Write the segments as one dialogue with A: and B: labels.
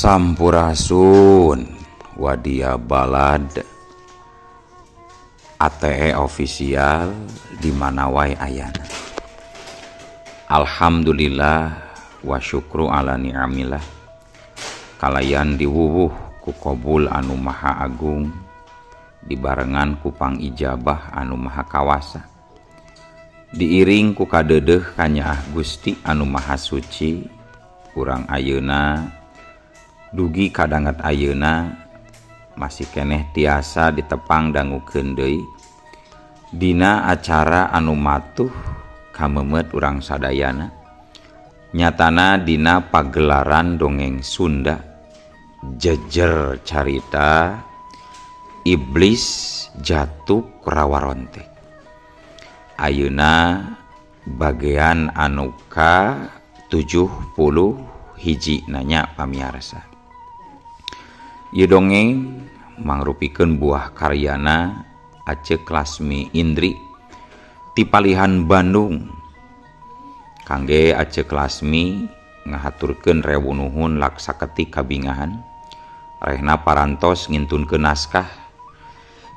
A: Sampurasun Wadia Balad ATE official di mana wae ayana. Alhamdulillah wa syukru ala ni'amillah. Kalayan diwuwuh ku qabul anu maha agung, dibarengan ku pangijabah anu maha kawasa. Diiring ku kadeudeuh ka Nyaah Gusti anu maha suci, urang ayeuna dugi kadangat ayeuna masih keneh tiasa ditepang dangukeun deui dina acara anu matuh kamemet urang sadayana, nyatana dina pagelaran dongeng Sunda jejer carita Iblis Jatuh Rawarontek. Ayeuna bagian anu ka 70 hiji nanya pamiarsa. Ieu dongeng mangrupikeun buah karyana Aceh Lasmi Indri ti Palihan Bandung. Kangge Aceh Lasmi ngahaturkeun rewu nuhun laksaketi kabingahan, rehna parantos ngintunkeun naskah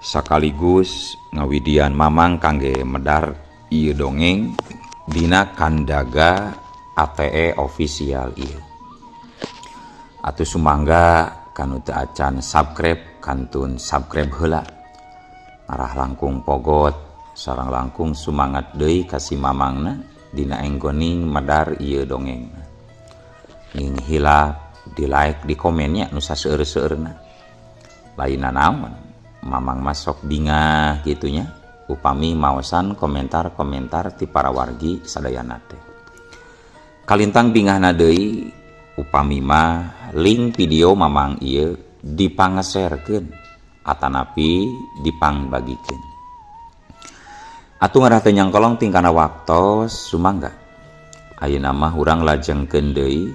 A: sakaligus ngawidian mamang kangge medar ieu dongeng dina kandaga ATE official ieu. Atuh sumangga kanu teu acan subscribe kantun subscribe heula. Ngarah langkung pogot sareng langkung sumangat deui ka si mamangna dina enggoning medar ieu dongeng. Ning hilap di like di komennya nu saseueur-seueurna. Lainna naon, mamang masok bingah gitunya upami maosan komentar-komentar ti para wargi sadayana teh. Kalintang bingahna deui upami mah link video mamang ieu dipangeserkeun atanapi dipangbagikeun. Atuh ngarah teu nyangkolong tingkana waktos sumangga ayeuna mah urang lajengkeun deui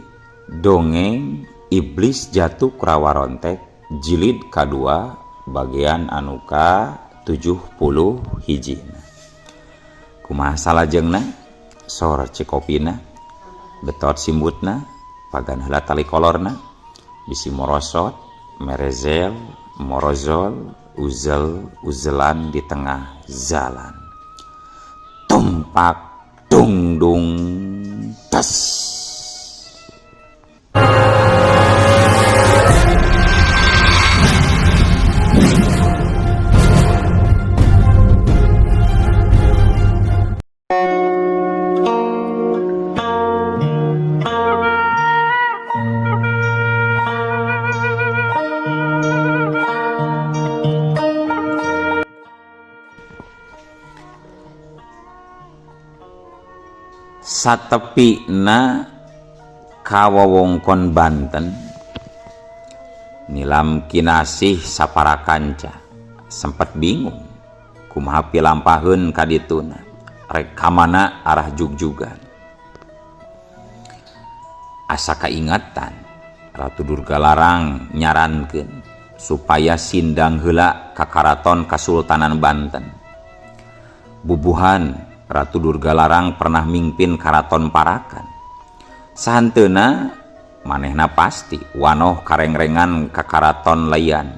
A: dongeng Iblis Jatuh Rawarontek jilid kadua bagian anu ka 70 hijina. Kumaha salajengna sor cekopina betot simbutna pagan heula tali kolorna bisi morosot merezel morozol uzel uzelan di tengah jalan tumpak dung dung tas. Satepina ka wewengkon Banten nilam kinasih saparakanca sempet bingung kumaha pilampaheun ka dituna rek ka mana arah jugjugan. Asa kaingatan Ratu Durgalarang nyarankeun supaya sindang heula ka Karaton Kasultanan Banten. Bubuhan Ratu Durgalarang pernah mimpin Karaton Parakan. Sahanteuna manehna pasti wanoh karengrengan ka Karaton Layan,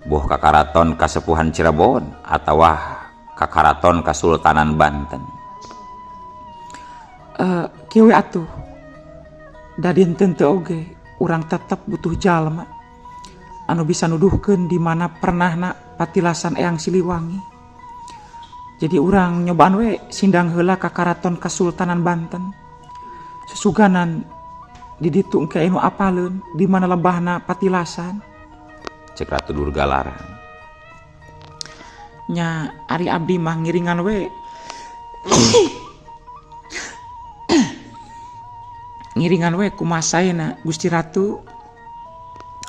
A: boh ka Karaton Kasepuhan Cirebon atawa ka Karaton Kasultanan Banten.
B: Kieu atuh da dinten teu oge urang tetep butuh jalma anu bisa nuduhkeun di mana pernahna patilasan Eyang Siliwangi. Jadi urang nyobaan we sindang heula ka Karaton Kasultanan Banten. Sesuganan di ditu engke anu apaleun di mana lebahna patilasan.
A: Cek Ratu Durgalarang.
B: Nya ari abdi mah ngiringan we. Ngiringan we kumaha saena Gusti Ratu.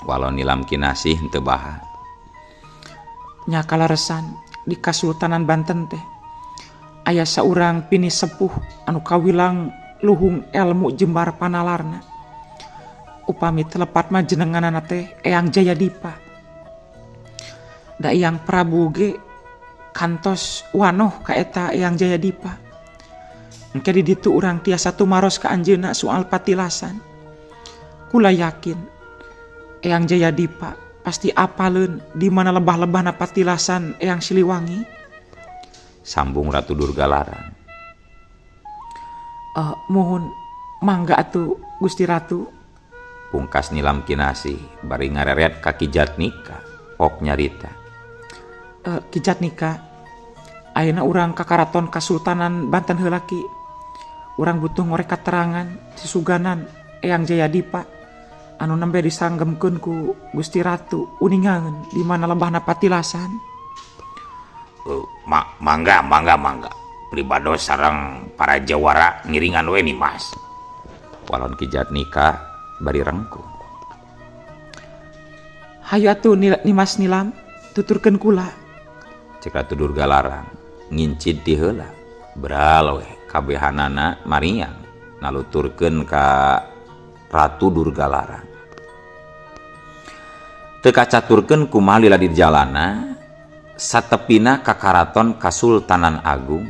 A: Walau nilam kinasih henteu baha.
B: Nya kalaresan di Kasultanan Banten teh aya saurang pini sepuh anu kawilang luhung ilmu jembar panalarna. Upami telepat mah jenenganana teh Eyang Jayadipa. Da Eyang Prabu ge kantos wanoh ka eta Eyang Jayadipa. Engke di ditu urang tiasa tumaros ka anjeunna soal patilasan. Kula yakin Eyang Jayadipa pasti apaleun di mana lebah-lebahna patilasan Eyang Siliwangi.
A: Sambung Ratu Durgalarang.
B: Mohon mangga atuh Gusti Ratu.
A: Pungkas Nilam Kinasih bari ngareret ka Ki Jatnika pok nyarita.
B: Ki Jatnika, ayeuna urang ka Karaton Kasultanan Banten heula Ki. Urang butuh ngorek katerangan sisuganan Eyang Jayadipa anu nembe disanggemkeun ku Gusti Ratu uningangeun di mana lebahna patilasan.
C: Mangga pribados sareng para jawara ngiringan we nih Mas.
A: Walon Ki Jatnika bari rengkung.
B: Hayu atuh Nimas Nilam tuturkeun kula.
A: Cek Ratu Durgalarang ngincid ti heula beral we kabehanana Mariang naluturkeun ka Ratu Durgalarang. Teu kacaturkeun kumaha lila di jalana satepina ka Karaton Kasultanan Agung.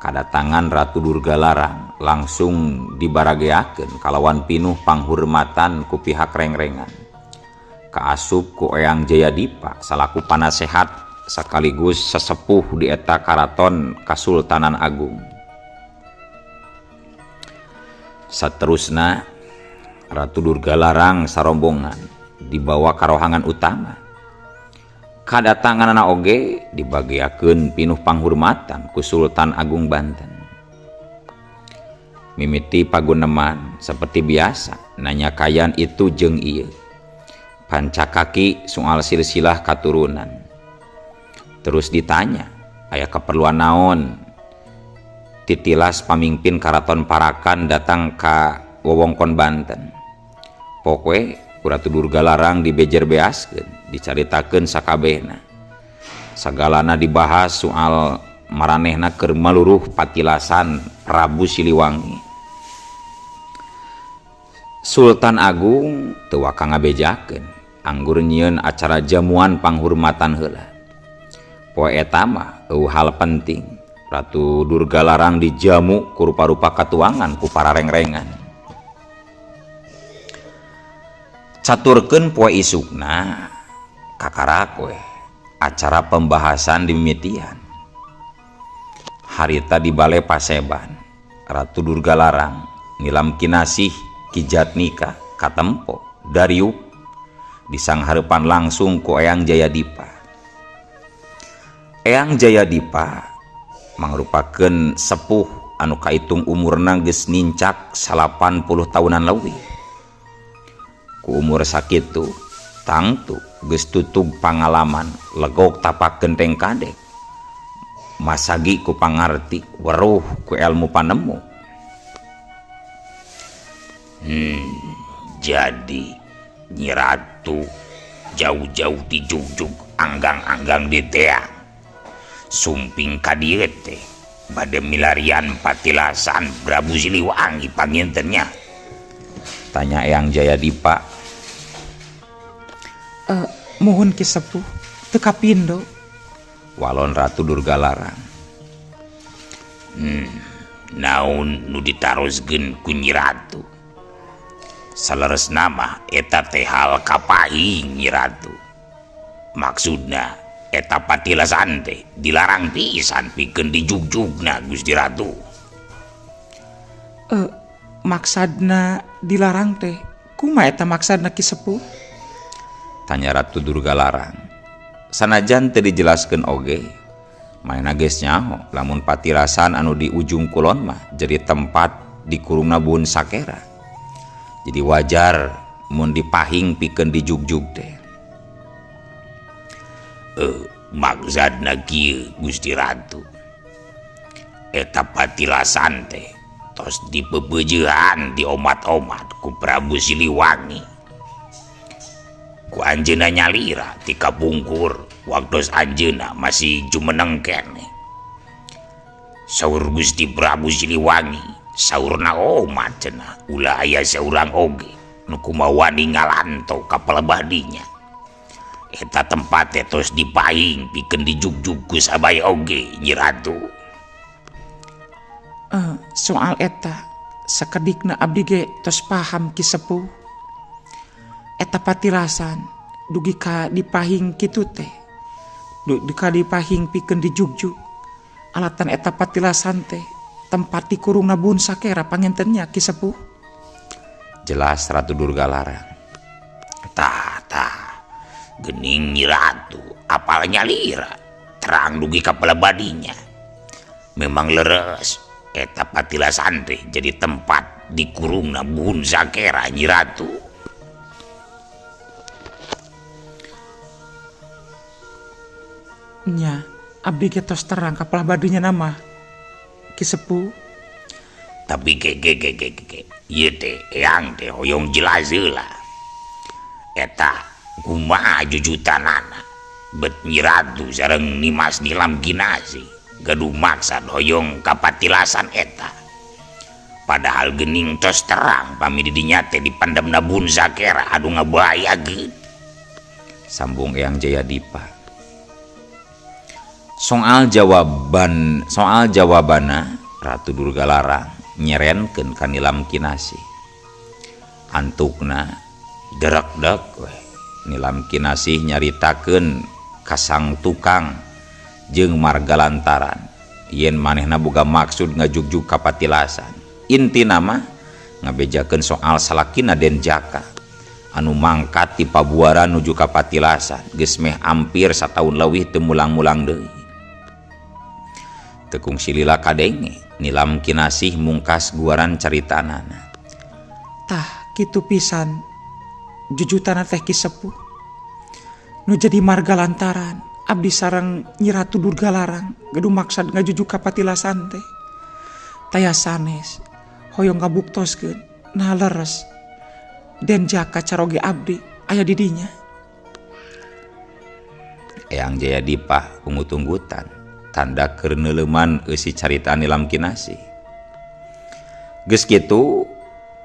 A: Kadatangan Ratu Durgalarang langsung dibarageakeun kalawan pinuh panghurmatan ku pihak rengrengan. Kaasup ku Eyang Jayadipa salaku panasehat sekaligus sesepuh di eta Karaton Kasultanan Agung. Saterusna Ratu Durgalarang sarombongan dibawa ka rohangan utama. Kadatanganna oge dibagiakeun pinuh panghurmatan ku Sultan Agung Banten. Mimiti paguneman seperti biasa nanya kayan itu jeung ieu. Pancakaki soal silsilah katurunan. Terus ditanya, aya keperluan naon? Titilas pamimpin Karaton Parakan datang ka wewengkon Banten. Pokwe Ratu Durgalarang dibejer beaskeun, dicaritakeun sakabehna. Sagalana dibahas soal maranehna keur maluruh patilasan Prabu Siliwangi. Sultan Agung teu waka ngabejakeun, anggur nyieun acara jamuan panghurmatan heula. Poe eta mah eueuh hal penting. Ratu Durgalarang dijamu ku rupa-rupa katuangan ku para rengrengan. Caturkeun poe isukna kakarak we acara pembahasan di mimitian. Harita di Balai Paseban, Ratu Durgalarang Nilam Kinasih Ki Jatnika katempo Dariuk disanghareupan langsung ku Eyang Jayadipa. Eyang Jayadipa mangrupakeun sepuh anu kaitung umurna geus nincak 80 tahunan leuwih. Ku umur sakitu tangtu geus tutug pangalaman legok tapak genteng kadek masagi ku pangarti weruh ku ilmu panemu.
C: Jadi Nyi Ratu jauh-jauh di Jugjug anggang-anggang di teang sumping ka dieu teh bade milarian patilasan Prabu Siliwangi pangintennya.
A: Tanya Eyang Jayadipa.
B: Mohon Ki Sepuh teu kapindo.
A: Walon Ratu Durgalarang.
C: Naon nu ditaroskeun ku Nyi Ratu? Saleresna mah eta teh hal kapahing Nyi Ratu. Maksudna eta patilasan teh dilarang pisan pikeun di Jugjugna Gusti Ratu.
B: Maksadna dilarang teh kumaha eta maksadna Ki Sepuh?
A: Tanya Ratu Durgalarang. Sanajan teu dijelaskeun oge, maena geus nyaho lamun patilasan anu di ujung kulon mah jadi tempat dikurungna buun sakera. Jadi wajar mun dipahing pikeun di Jugjug teh.
C: Maksudna kieu Gusti Ratu. Eta patilasan teh tos dipebeujehan di omat-omat ku Prabu Siliwangi. Ku anjeunna nyalira ti kapungkur waktos anjeunna masih jumeneng keneh. Saur Gusti Prabu Siliwangi saurna omat cenah ulah aya saurang oge nu kumaha ngalanto ka pelebah dinya. Eta tempat tos dipahing pikeun di Jugjug ku sabaya oge Nyi Ratu.
B: Soal eta sakedikna abdi ge tos paham Ki Sepuh. eta patilasan dugi ka dipahing kitu teh. Dugi ka dipahing pikeun dijugjug. Alatan eta patilasan teh tempat dikurungna Bun Sakera pangentennya Ki Sepuh.
A: Jelas Ratu Durgalarang.
C: Tah, gening Nyi Ratu, apalnya lira, terang dugi kapala badinya. Memang leres, eta patilasan teh jadi tempat dikurungna Bun Sakera Nyi Ratu.
B: Nya, abdi getos terang kapala badinya nama Ki Sepuh.
C: Tapi ke ieu teh eyang teh hoyong jelas heula. Eta kumaha jujutanana bet Nyi Ratu sareng Nimas Nilam Kinasi gaduh maksad hoyong kapatilasan eta. Padahal gening tos terang pami di dinya teh dipandamna Bun Sakera adu ngabahayakeun.
A: Sambung Eyang Jayadipa. Soal jawabana Ratu Durgalarang nyerenkeun ka Nilam Kinasi. Antukna derek-dek we. Nilam Kinasi nyaritakeun ka sang tukang jeung marga lantaran yen manehna boga maksud ngajugjug ka patilasan. Intina mah ngabejakeun soal salakina Den Jaka anu mangkat ti Pabuaran nuju ka patilasan geus meh ampir sataun leuwih teu mulang-mulang deui. Tekung silila kadenge Nilam Kinasih mungkas guaran caritanana.
B: Tah kitu pisan jujutana teh Ki Sepuh. Nu jadi marga lantaran abdi sareng Nyi Ratu Durgalarang gaduh maksad ngajujuk ka patilasan teh. Taya sanes hoyong ngabuktoskeun nah leres Den Jaka caroge abdi aya di dinya.
A: Eyang Jayadipa ungut-unggutan tanda keur neuleuman eusi carita Nilam Kinasi. Geus kitu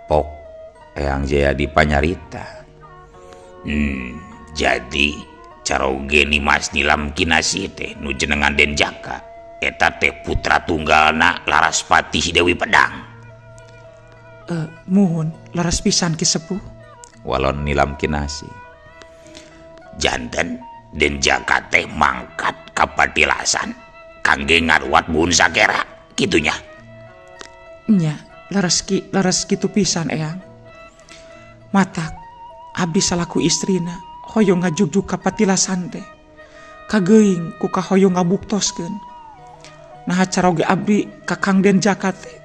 A: pok Eyang Jayadipa nyarita.
C: Jadi caroge Nimas Nilam Kinasi teh nu jenengan Den Jaka eta teh putra tunggalna Laraspati si Dewi Pedang.
B: Muhun laras pisan Ki Sepuh.
A: Walon Nilam Kinasi.
C: Janten Den Jaka teh mangkat ka patilasan kangge ngaruat Bun Sakera kitunya.
B: Nya laras kitu pisan Eyang. Matak abdi salaku istrina hoyong ngajugjug ka patilasan teh kageuing ku kahoyong ngabuktoskeun nah caroge abdi ka Kang Den Jaka teh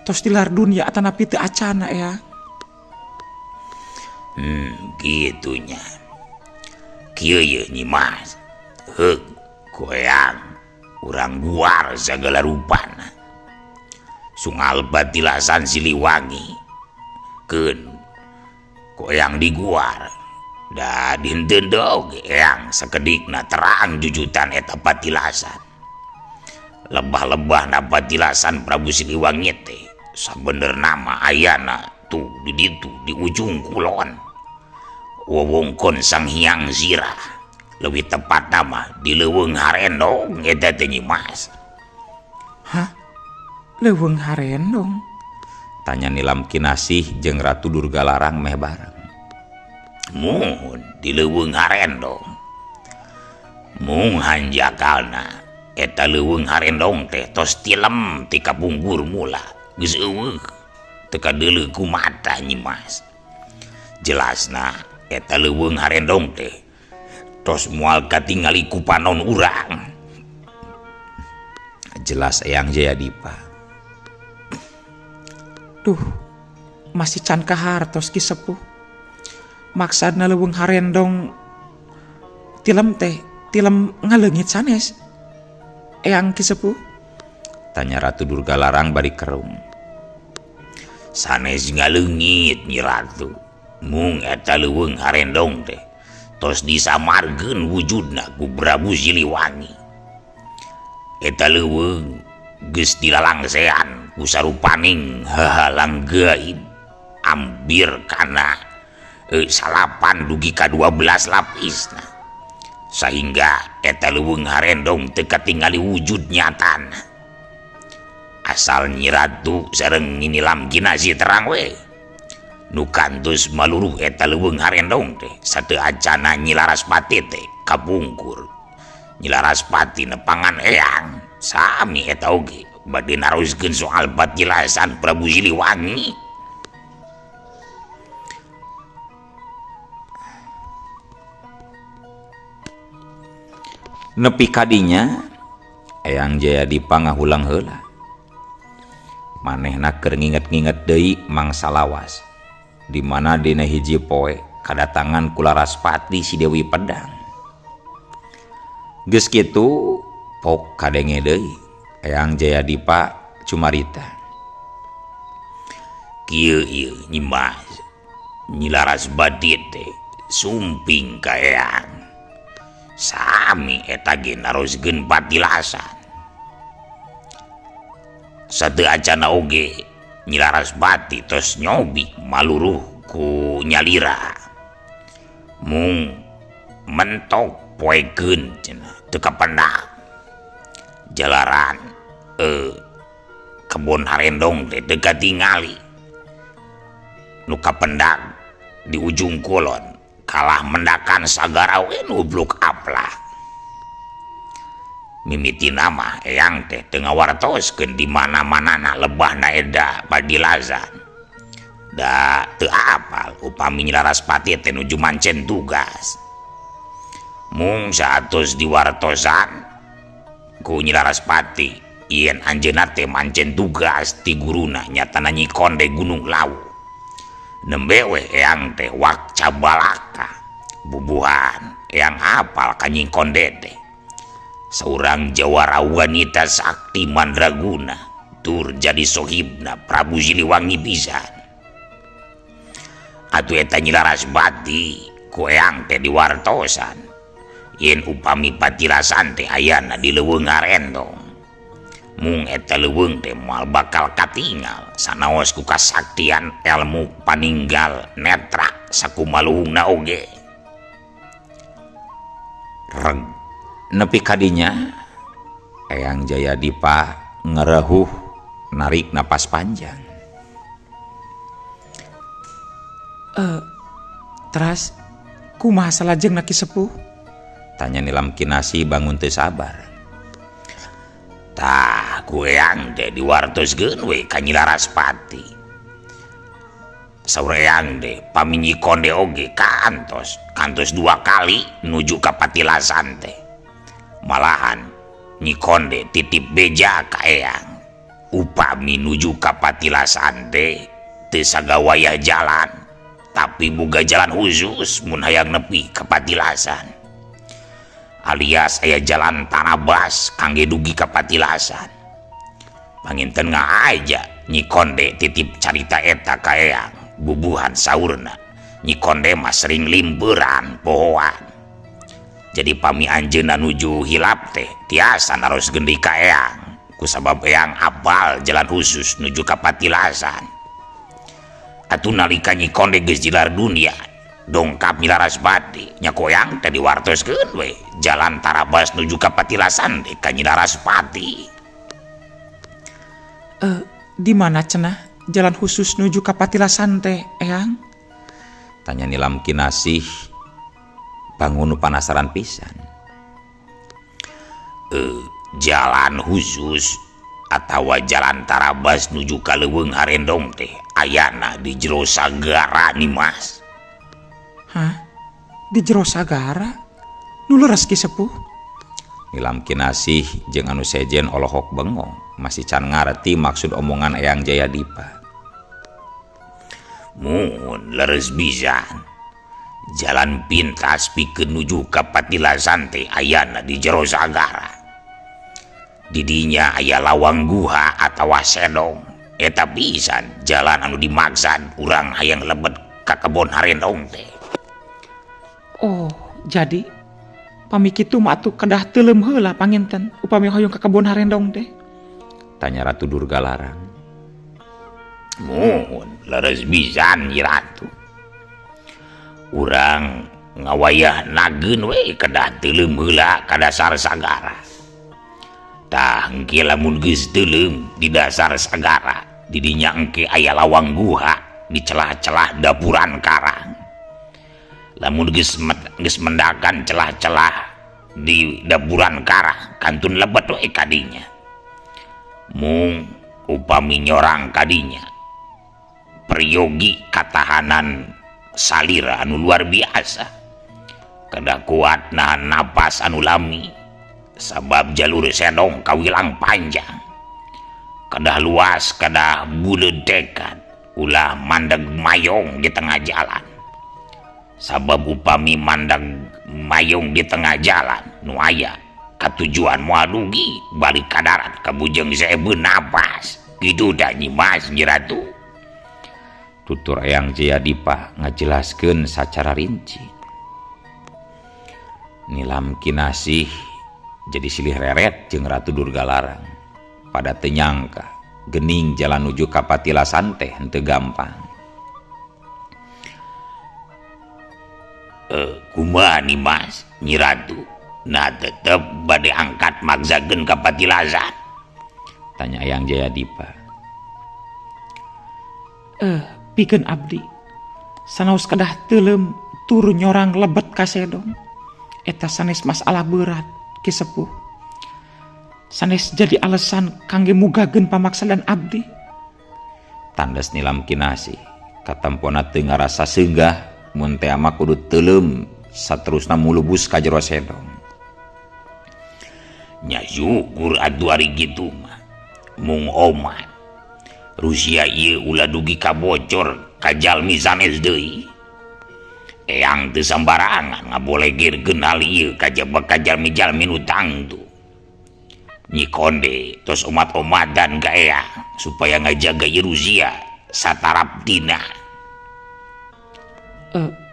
B: tos tilar dunia atanapi teu acana Eyang.
C: Gitunya. Kieu ye Nyimas. Heug koyang urang guar sagala rupana. Sungal patilasan Siliwangi. Keun koyang di guar. Da dinten oge eyang sakedikna terang jujutan eta patilasan. Lebah-lebah na patilasan Prabu Siliwangi teh sabener nama ayana tuh di ditu di ujung kulon wewengkon Sang Hyang Zirah, lebih tepat nama di Leuweung Harendong eta teh Nyimas.
B: Hah? Leuweung Harendong?
A: Tanya Nilam Kinasih jeung Ratu Durgalarang meh bareng.
C: Muhun di Leuweung Harendong. Mung hanjakalna eta Leuweung Harendong teh tos tilem ti kapunggur mula geus eueuh teu kadeuleu ku mata Nyimas. Jelasna eta Leuweung Harendong teh tos moal katingali ku panon urang.
A: Jelas Eyang Jayadipa.
B: Duh, masih can kahartos Ki Sepuh. Maksudna Leuweung Harendong tilem ngaleungit sanes Eyang Ki Sepuh.
A: Tanya Ratu Durgalarang bari kerung.
C: Sanes ngaleungit Nyi Ratu. Mung eta Leuweung Harendong teh tos disamargeun wujudna ku Prabu Siliwangi. Eta leuweung geus dilalangsean ku sarupaning hahalang gaib ambir kana salapan dugi ka 12 lapisna. Sehingga eta Leuweung Harendong teu katingali wujud nyatana. Asal Nyi Ratu sareng Nilam Kinasi terang we nu kantos maluruh eta leuweung harendong teh sateu acana Nyi Laraspati teh kapungkur. Nyi Laraspati nepangan eyang sami eta oge bade naroskeun soal patilasan Prabu Siliwangi.
A: Nepi kadinya Eyang Jayadipa ngahulang heula. Manehna keur nginget-nginget deui mangsa lawas di mana dina hiji poe kadatangan ku Laraspati si Dewi Pedang. Geus kitu pok kadenge deui Eyang Jayadipa cumarita.
C: Kieu ieu Nyi Mas, Nyi Laraspati teh sumping ka eyang. Sami eta ge naroskeun patilasan. Sateu acana oge Nyi Laraspati tos nyobi maluruh ku Nyalira. Mung mentok poekeun cenah teu kapendang. Jalaran kebon harendong teh teu katingali. Nu kapendang di ujung kulon kalah mendakan sagara we nubluk apla. Mimiti nama eyang teh teu ngawartoskeun di mana-manana lebahna eda padilasan. Da teu apal upami Nyi Laraspati teh nuju mancen tugas. Mung saatos diwartosan ku Nyi Laraspati yen anjeunna teh mancen tugas ti guruna nyatana Nyi Konde Gunung Lawu. Nembe we eyang teh wak cabalaka bubuhan eyang apal ka Nyi Konde teh seorang jawara wanita sakti mandraguna tur jadi sohibna Prabu Siliwangi pisan. Atuh eta Nyi Laraspati ku eyang teh diwartosan yen upami patilasan teh ayana di leuweung harendong. Mung eta leuweung teh moal bakal katingal sanaos ku kasaktian ilmu paninggal netra sakumaluhungna oge.
A: Reg nepi kadinya Eyang Jayadipa ngerehuh narik napas panjang.
B: Teras kumaha salajeng Ki Sepuh?
A: Tanya Nilam Kinasih bangun teu sabar.
C: Tah ku eyang teh diwartoskeun we ka Nyi Laraspati. Saur eyang teh pami Nyi Konde oge kantos 2 kali nuju ka patilasan teh. Malahan Nyi Konde titip beja ka eyang. Upami nuju ka patilasan teh teu sagawaya jalan, tapi boga jalan khusus mun hayang nepi ka patilasan. Alias aya jalan tarabas kangge dugi ka patilasan. Panginten ngaaja Nyi Konde titip carita eta ka eyang. Bubuhan saurna Nyi Konde mah sering limberan pohoan. Jadi pami anjeunna nuju hilap teh tiasa naroskeun deui ka eyang. Kusabab eyang apal jalan khusus nuju ka patilasan. Atuh nalika Nyi Konde geus jilar dunia dongkap Nyi Laraspati nya koyang teh diwartoskeun we jalan tarabas nuju ka patilasan teh ka Nyi Laraspati.
B: Di mana cenah jalan khusus nuju ka patilasan teh eyang?
A: Tanya Nilam Kinasih bangun panasaran pisan.
C: Jalan khusus atawa jalan tarabas nuju ka leuweung harendong teh ayana di jero sagara nih Mas.
B: Hah? Di jero sagara? Nu leres Ki Sepuh?
A: Nilam Kinasih jeung anu sejen olohok bengong masih can ngarti maksud omongan Eyang Jayadipa.
C: Mun leres pisan. Jalan pintas pikeun nuju ka patilasan teh ayana di jero sagara. Didinya aya lawang guha atawa sedong. Eta pisan jalan anu dimaksad urang hayang lebet ka kebon harendong teh.
B: Oh, jadi pami kitu mah atuh kedah teuleum heula panginten upami hoyong ka kebon harendong teh.
A: Tanya Ratu Durgalarang.
C: Mun leres pisan Nyi Ratu. Urang ngawayah nageun we kedah teuleum heula ka dasar sagara. Tah engke lamun geus teuleum di dasar sagara, didinya engke aya lawang guha di celah-celah dapuran karang. Lamun geus mendakan celah-celah di dapuran karang kantun lebet we kadinya. Mung upami nyorang kadinya peryogi katahanan salira anu luar biasa, kada kuat nahan napas anu lami sabab jalur sedong kawilang panjang, kada luas kada buleud tekad ulah mandeg mayong di tengah jalan. Sabab upami mandeg mayong di tengah jalan nu aya katujuan moal dugi balik ka darat kabujeng saebeun napas kitu da Nyi Mas Nyi Ratu.
A: Tutur Eyang Jayadipa ngajelaskeun sacara rinci. Nilam Kinasih jadi silih reret jeung Ratu Durgalarang pada teu nyangka geuning jalan nuju ka Patilasan teh henteu gampang.
C: Kumaha nih Mas Nyi Ratu, nah tetep bade angkat magzakeun ka Patilasan?
A: Tanya Eyang Jayadipa.
B: Pikeun abdi sanaos kedah teulem turu nyorang lebet ka sedong eta sanes masalah berat Ki Sepuh, sanes jadi alasan kangge mugageun pamaksadan abdi.
A: Tandas Nilam Kinasih katampona teu ngarasa seunggah mun teh ama kudu teulem saterusna mulubus ka jero sedong.
C: Nya syukur atuh ari kitu mah mung omat Rusia ieu ulah dugi kabocor ka jalmi sanes deui. Eyang teu sambarangan ngabolegirkeun hal ieu ka jalmi-jalmi nu tangtu. Nyi Konde tos omat-omatan ka Eyang supaya ngajaga Rusia satarap dina.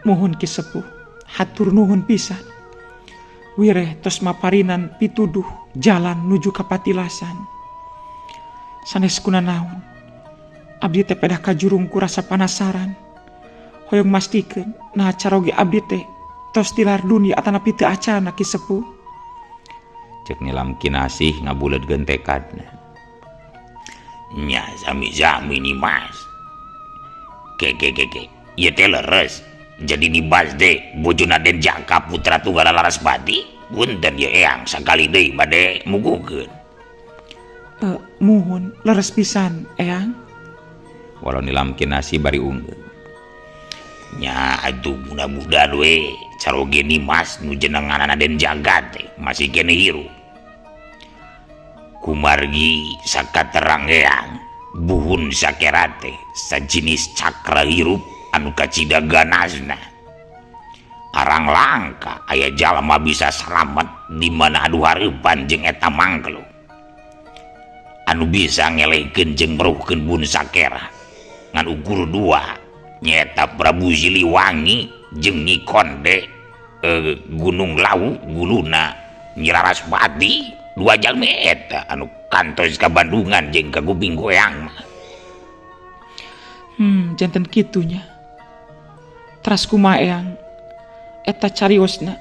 B: Mohon Ki Sepuh, hatur nuhun pisan. Wireh tos maparinan pituduh jalan nuju ka Patilasan. Sanes kunanaon abdi teh pedah kajurung ku rasa panasaran. Hoyong mastikeun nah caroge abdi teh tos tilar dunia atanapi teu acana Ki Sepuh.
A: Cek Nilam Kinasih ngabuleudkeun tekadna.
C: Nya sami-sami nih Mas. Ke ieu teh leres jadi nibas deh bojona Den Jaka putra tunggal Larasbati. Punten ya Eyang sakali deui bade mugukeun.
B: Muhun leres pisan Eyang.
A: Walau Nilam Kinasih bari unggul.
C: Nya atuh mudah-mudahan we caroge nih Mas nu jenenganna Den Jaka teh masih kene hirup. Kumargi sakaterang Eyang buhun sakera teh sajinis cakra hirup anu kacida ganasna. Arang langka aya jalma bisa salamet di mana adu hareupan jeung eta mangkelu anu bisa ngelehkeun jeung meruhkeun bun sakera ngan ukur dua nyaeta Prabu Siliwangi jeung Nyi Konde Gunung Lawu guluna Nyi Larasbati. Dua jalmi eta anu kantos ka Bandungan jeung ka Kuping Goyang mah.
B: Janten kitunya. Teras kumaha Eyang eta cariosna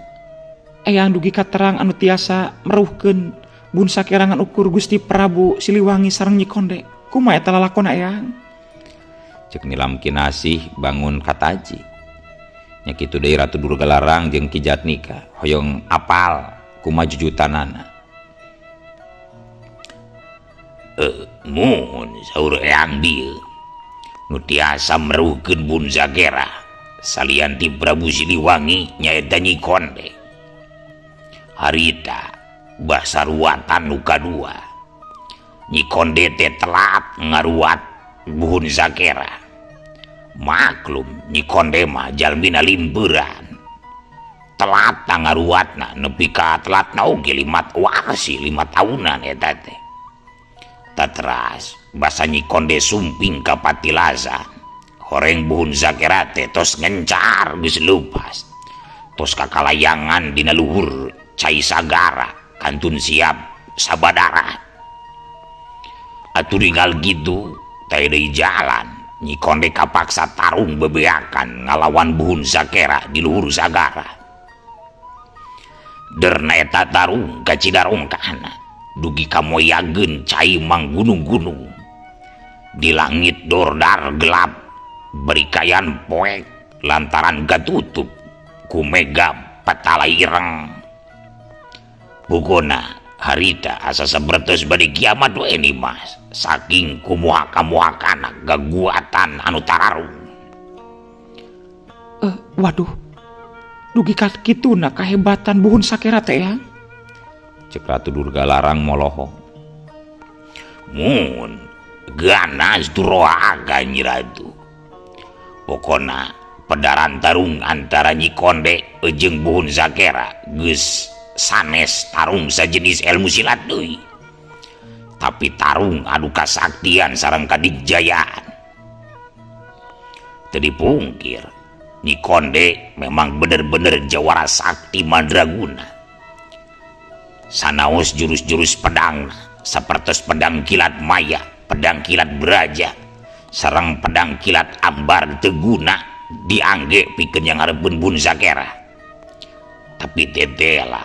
B: Eyang dugi katerang anu tiasa meruhkeun bun sakerangan ukur Gusti Prabu Siliwangi sareng Nyi Konde. Kumaha eta lalakonna Eyang?
A: Cek Nilam Kinasih bangun kataji. Nya kitu deui Ratu Durgalarang jeung Ki Jatnika hoyong apal kumaha jujutanana.
C: Mun saur Eyang dieu nu tiasa meruhkeun bun sakera salianti Prabu Siliwangi nyaeta Nyi Konde. Harita basaruatan nu kadua Nyi Konde teh telat ngaruat buhun sakera. Maklum Nyi Konde mah jalmina limpeuran. Telat ngaruatna nepi ka telatna oge 5 tahunan eta teh. Tatras basa Nyi Konde sumping ka Patilasan. Horeng buhun sakera teh tos ngencar geus leupas. Tos kakalayangan dina luhur Cai Sagara kantun siap sabadara. Atuh tinggal gitu teh deui jalan Nyi Konde kapaksa tarung bebeakan ngalawan buhun sakera di luhur Sagara. Derna eta tarung ka Cidarongkana dugi kamoyageun cai manggunung-gunung. Di langit dordar gelap berikayan poek lantaran gatutup ku mega patala ireng. Pokona harita asa sabertos bari kiamat we ni Mas, saking kumuhaka-muhakana gaguatan anu tararung.
B: Waduh, dugi kituna kahebatan buhun sakera teh Eyang.
A: Cek Ratu Durga larang molohong.
C: Mun ganas duroaga Nyi Ratu. Pokona pedaran tarung antara Nyi Konde jeung buhun sakera geus sanes tarung sajenis ilmu silat deui. Tapi tarung adu kasaktian sareng kadigjayaan. Teu dipungkir, Nyi Konde memang bener-bener jawara sakti mandraguna. Sanaos jurus-jurus pedang sapertos pedang kilat maya, pedang kilat beraja, sareng pedang kilat ambar teguna diangge pikeun yang ngarepeun bun sakera. Tapi tetela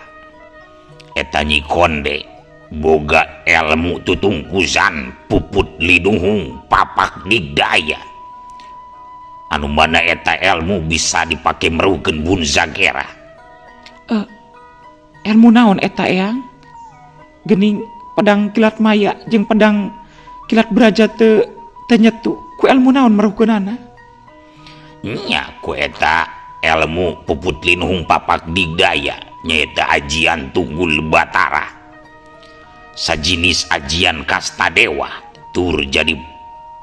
C: eta Nyi Konde boga ilmu tutungkusan puput liduhung papak digdaya. Anu mana eta ilmu bisa dipake merukeun bun sakera.
B: Ilmu naon eta Eyang? Gening pedang kilat maya jeung pedang kilat beraja teu nyetu ku ilmu naon merukeunana?
C: Nya ku eta ilmu puput linuhung papak digdaya nyaeta ajian tunggul batara. Sajinis ajian kasta dewa tur jadi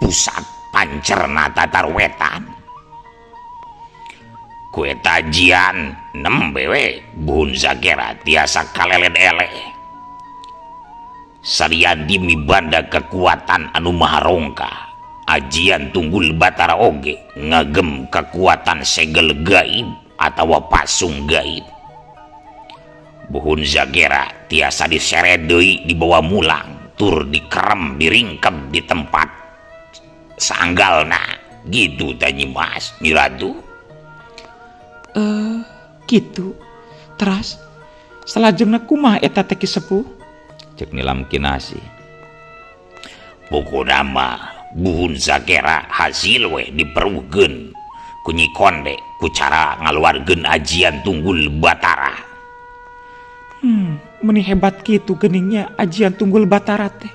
C: pusat pancerna tatar wetan. Ku eta ajian nembe we buhun sakera tiasa kaleled-ele. Salian dimibanda kekuatan anu maharongka, ajian tunggul batara oge ngagem kekuatan segel gaib atawa pasung gaib. Buhun sakera tiasa diseret deui di bawah mulang tur dikerem diringkep di tempat sanggalna gitu tanya Mas Nyi Ratu.
B: Gitu. Teras salajengna kumaha eta teh Ki Sepuh?
A: Cek Nilam Kinasi.
C: Pokona mah buhun sakera hasil we diperugeun ku Nyi Konde ku cara ngaluarkeun ajian tunggul batara.
B: Meni hebat kitu geningnya ajian tunggul batara teh.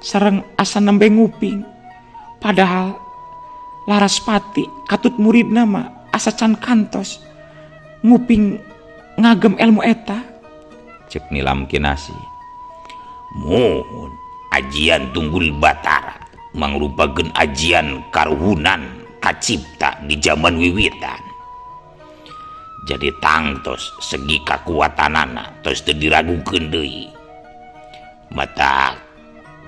B: Sareng asa nembe nguping. Padahal Laraspati katut muridna mah asa can kantos nguping ngagem ilmu eta.
A: Cek Nilam Kinasi.
C: Mohon ajian tunggul batara mangrupakeun ajian karuhunan kacipta di zaman wiwitan. Jadi tangtos segi kakuatanana tos teu diragukeun deui. Mata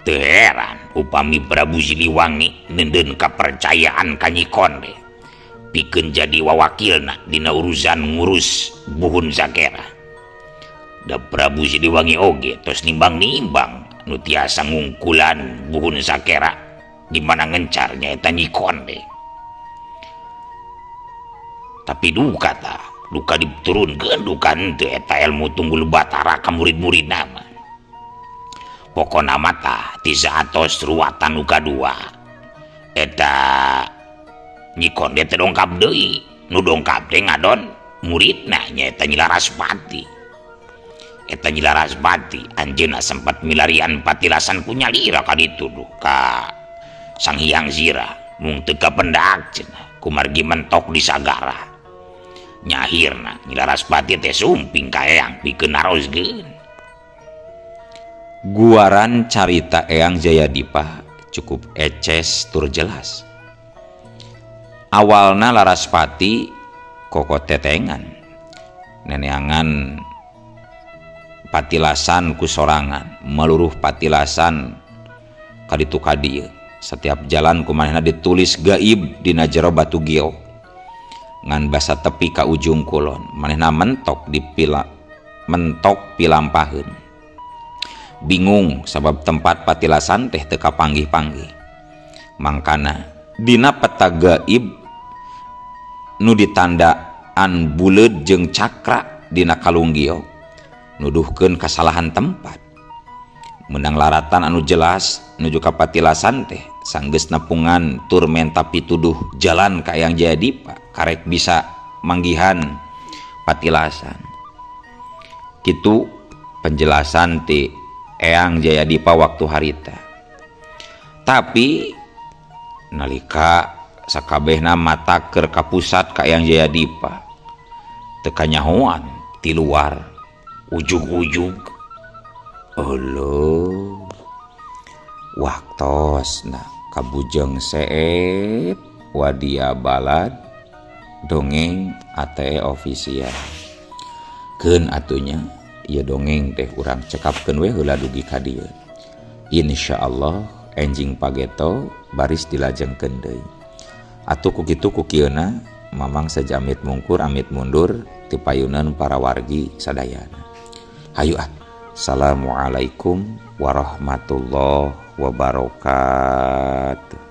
C: teu heran upami Prabu Siliwangi neudeun kapercayaan ka Nyi Konde pikeun jadi wawakilna dina urusan ngurus buhun sakera. Da Prabu Siliwangi oge tos nimbang-nimbang nu tiasa ngungkulan buhun sakera di mana ngencarnya eta Nyi Konde. Tapi duka diturunkeun duka henteu eta ilmu tunggul batara ka murid-murid nama. Pokona mata ti saatos ruwatan nu kadua eta Nyi Konde teh dongkap deui. Nu dongkap teh ngadon muridna nyaeta Nyi Laraspati. Eta Nyi Laraspati anjeunna sempat milarian patilasan ku nyalira ka ditu ka Sang Hyang Zira mung teu kapendak cenah kumargi mentok di sagara. Nyahirna Nyi Laraspati teh sumping ka Eyang pikeun naroskeun.
A: Guaran carita Eyang Jayadipa cukup eces tur jelas. Awalna Laraspati kokot tetengan neneangan patilasan ku sorangan meluruh patilasan kaditu kadieu. Setiap jalan kumanehna ditulis gaib dina jero batu giok ngan basa tepi ka ujung kulon manehna mentok pilampaheun. Bingung sabab tempat patilasan teh teu kapanggih-panggih. Mangkana dina peta gaib nu ditandaan buleud jeung cakra dina kalung giok nuduhkeun kasalahan tempat. Menang laratan anu jelas nuju ka patilasan teh sanggeus nepungan tur menta pituduh jalan ka Eyang Jayadipa karek bisa manggihan patilasan. Kitu penjelasan ti Eyang Jayadipa waktu harita. Tapi nalika sakabehna mata keur ka pusat ka Eyang Jayadipa teu kanyahoan ti luar ujug-ujug. Olo waktosna kabujeng seep wadia balad dongeng ATE official. Keun atunya ieu dongeng teh urang cekapkeun we heula dugi ka dieu. Insyaallah enjing pageto baris dilajengkeun deui. Atuh ku kitu ku kieuna mamang sajamit mungkur amit mundur ti payunan para wargi sadayana. Hayu Assalamualaikum warahmatullahi wabarakatuh.